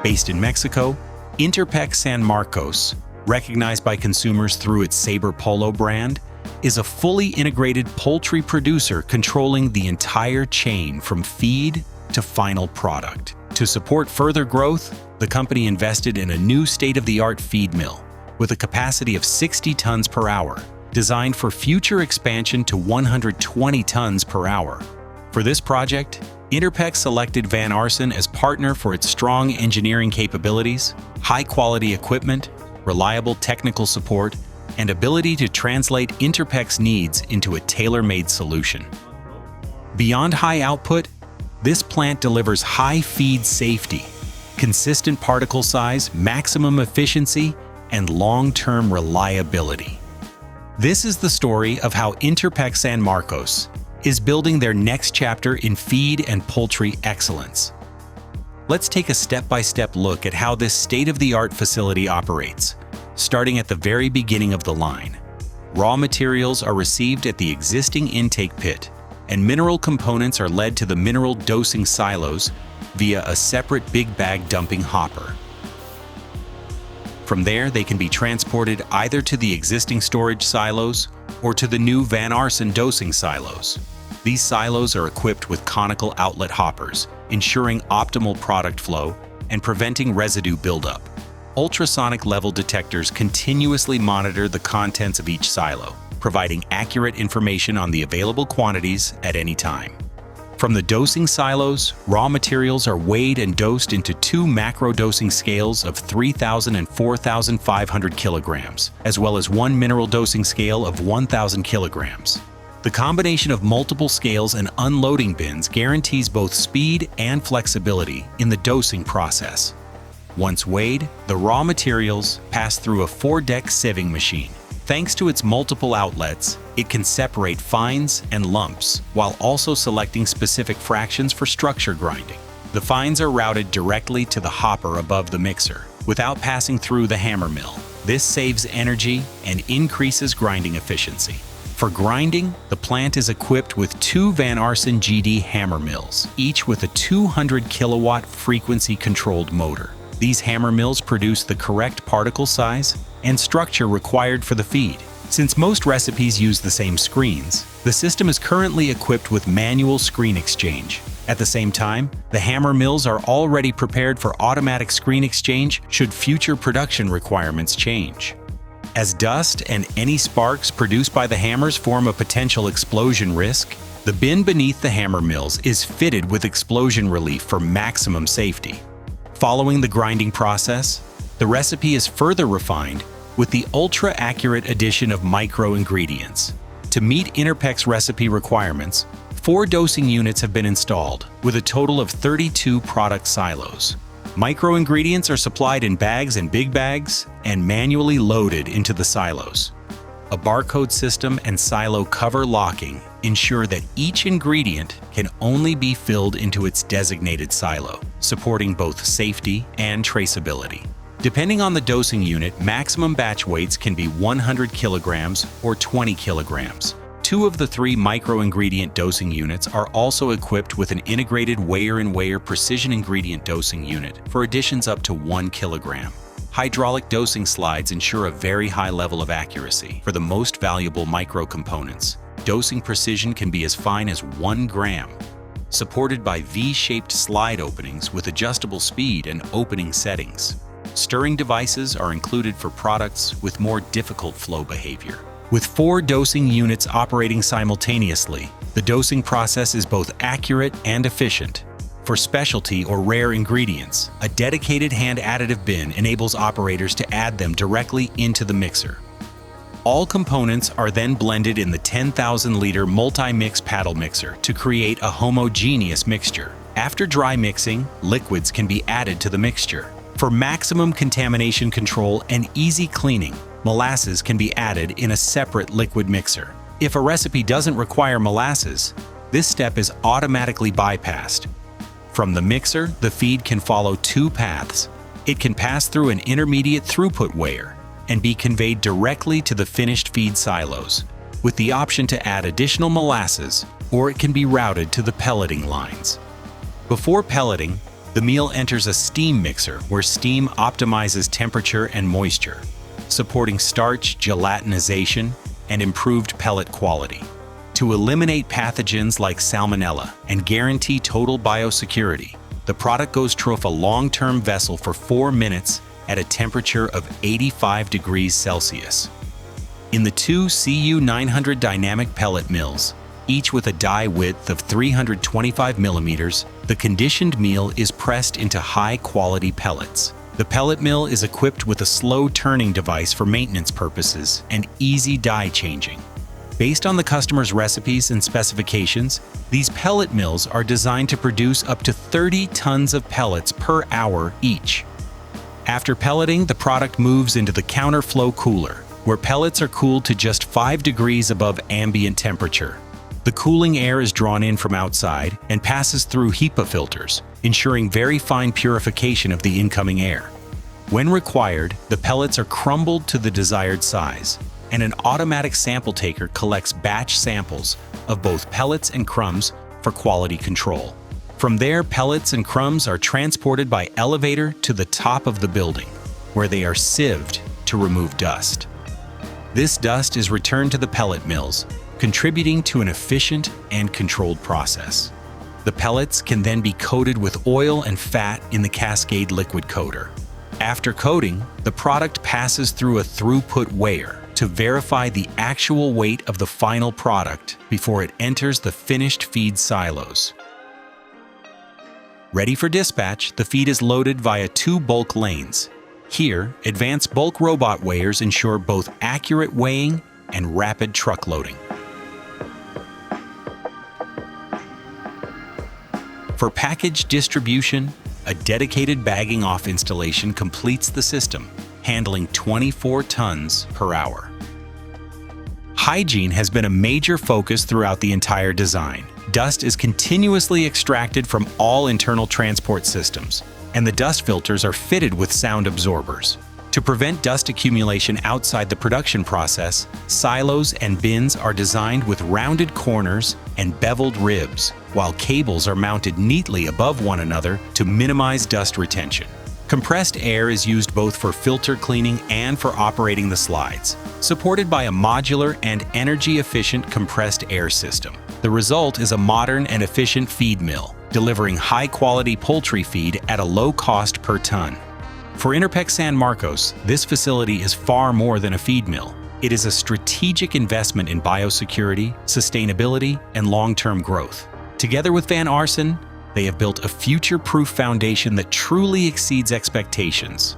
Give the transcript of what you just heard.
Based in Mexico, Interpec San Marcos, recognized by consumers through its Sabre Pollo brand, is a fully integrated poultry producer controlling the entire chain from feed to final product. To support further growth, the company invested in a new state-of-the-art feed mill with a capacity of 60 tons per hour, designed for future expansion to 120 tons per hour. For this project, Interpec selected Van Aarsen as partner for its strong engineering capabilities, high-quality equipment, reliable technical support, and ability to translate Interpec's needs into a tailor-made solution. Beyond high output, this plant delivers high feed safety, consistent particle size, maximum efficiency, and long-term reliability. This is the story of how Interpec San Marcos is building their next chapter in feed and poultry excellence. Let's take a step-by-step look at how this state-of-the-art facility operates, starting at the very beginning of the line. Raw materials are received at the existing intake pit, and mineral components are led to the mineral dosing silos via a separate big bag dumping hopper. From there, they can be transported either to the existing storage silos or to the new Van Aarsen dosing silos. These silos are equipped with conical outlet hoppers, ensuring optimal product flow and preventing residue buildup. Ultrasonic level detectors continuously monitor the contents of each silo, providing accurate information on the available quantities at any time. From the dosing silos, raw materials are weighed and dosed into two macro dosing scales of 3,000 and 4,500 kilograms, as well as one mineral dosing scale of 1,000 kilograms. The combination of multiple scales and unloading bins guarantees both speed and flexibility in the dosing process. Once weighed, the raw materials pass through a 4-deck sieving machine. Thanks to its multiple outlets, it can separate fines and lumps, while also selecting specific fractions for structure grinding. The fines are routed directly to the hopper above the mixer, without passing through the hammer mill. This saves energy and increases grinding efficiency. For grinding, the plant is equipped with two Van Aarsen GD hammer mills, each with a 200 kilowatt frequency-controlled motor. These hammer mills produce the correct particle size and structure required for the feed. Since most recipes use the same screens, the system is currently equipped with manual screen exchange. At the same time, the hammer mills are already prepared for automatic screen exchange should future production requirements change. As dust and any sparks produced by the hammers form a potential explosion risk, the bin beneath the hammer mills is fitted with explosion relief for maximum safety. Following the grinding process, the recipe is further refined with the ultra-accurate addition of micro-ingredients. To meet Interpec's recipe requirements, 4 dosing units have been installed, with a total of 32 product silos. Micro-ingredients are supplied in bags and big bags and manually loaded into the silos. A barcode system and silo cover locking ensure that each ingredient can only be filled into its designated silo, supporting both safety and traceability. Depending on the dosing unit, maximum batch weights can be 100 kilograms or 20 kilograms. 2 of the 3 micro-ingredient dosing units are also equipped with an integrated weigher-in-weigher precision ingredient dosing unit for additions up to 1 kilogram. Hydraulic dosing slides ensure a very high level of accuracy for the most valuable micro-components. Dosing precision can be as fine as 1 gram. Supported by V-shaped slide openings with adjustable speed and opening settings. Stirring devices are included for products with more difficult flow behavior. With 4 dosing units operating simultaneously, the dosing process is both accurate and efficient. For specialty or rare ingredients, a dedicated hand additive bin enables operators to add them directly into the mixer. All components are then blended in the 10,000-liter multi-mix paddle mixer to create a homogeneous mixture. After dry mixing, liquids can be added to the mixture. For maximum contamination control and easy cleaning, molasses can be added in a separate liquid mixer. If a recipe doesn't require molasses, this step is automatically bypassed. From the mixer, the feed can follow 2 paths. It can pass through an intermediate throughput weigher and be conveyed directly to the finished feed silos, with the option to add additional molasses, or it can be routed to the pelleting lines. Before pelleting, The meal enters a steam mixer where steam optimizes temperature and moisture, supporting starch gelatinization and improved pellet quality. To eliminate pathogens like salmonella and guarantee total biosecurity, the product goes through a long-term vessel for 4 minutes at a temperature of 85 degrees Celsius. In the two CU900 dynamic pellet mills, each with a die width of 325 millimeters, the conditioned meal is pressed into high-quality pellets. The pellet mill is equipped with a slow-turning device for maintenance purposes and easy die changing. Based on the customer's recipes and specifications, these pellet mills are designed to produce up to 30 tons of pellets per hour each. After pelleting, the product moves into the counterflow cooler, where pellets are cooled to just 5 degrees above ambient temperature. The cooling air is drawn in from outside and passes through HEPA filters, ensuring very fine purification of the incoming air. When required, the pellets are crumbled to the desired size, and an automatic sample taker collects batch samples of both pellets and crumbs for quality control. From there, pellets and crumbs are transported by elevator to the top of the building, where they are sieved to remove dust. This dust is returned to the pellet mills, contributing to an efficient and controlled process. The pellets can then be coated with oil and fat in the Cascade liquid coater. After coating, the product passes through a throughput weigher to verify the actual weight of the final product before it enters the finished feed silos. Ready for dispatch, the feed is loaded via 2 bulk lanes. Here, advanced bulk robot weighers ensure both accurate weighing and rapid truck loading. For package distribution, a dedicated bagging off installation completes the system, handling 24 tons per hour. Hygiene has been a major focus throughout the entire design. Dust is continuously extracted from all internal transport systems, and the dust filters are fitted with sound absorbers. To prevent dust accumulation outside the production process, silos and bins are designed with rounded corners and beveled ribs, while cables are mounted neatly above one another to minimize dust retention. Compressed air is used both for filter cleaning and for operating the slides, supported by a modular and energy-efficient compressed air system. The result is a modern and efficient feed mill, delivering high-quality poultry feed at a low cost per ton. For Interpec San Marcos, this facility is far more than a feed mill. It is a strategic investment in biosecurity, sustainability, and long-term growth. Together with Van Aarsen, they have built a future-proof foundation that truly exceeds expectations.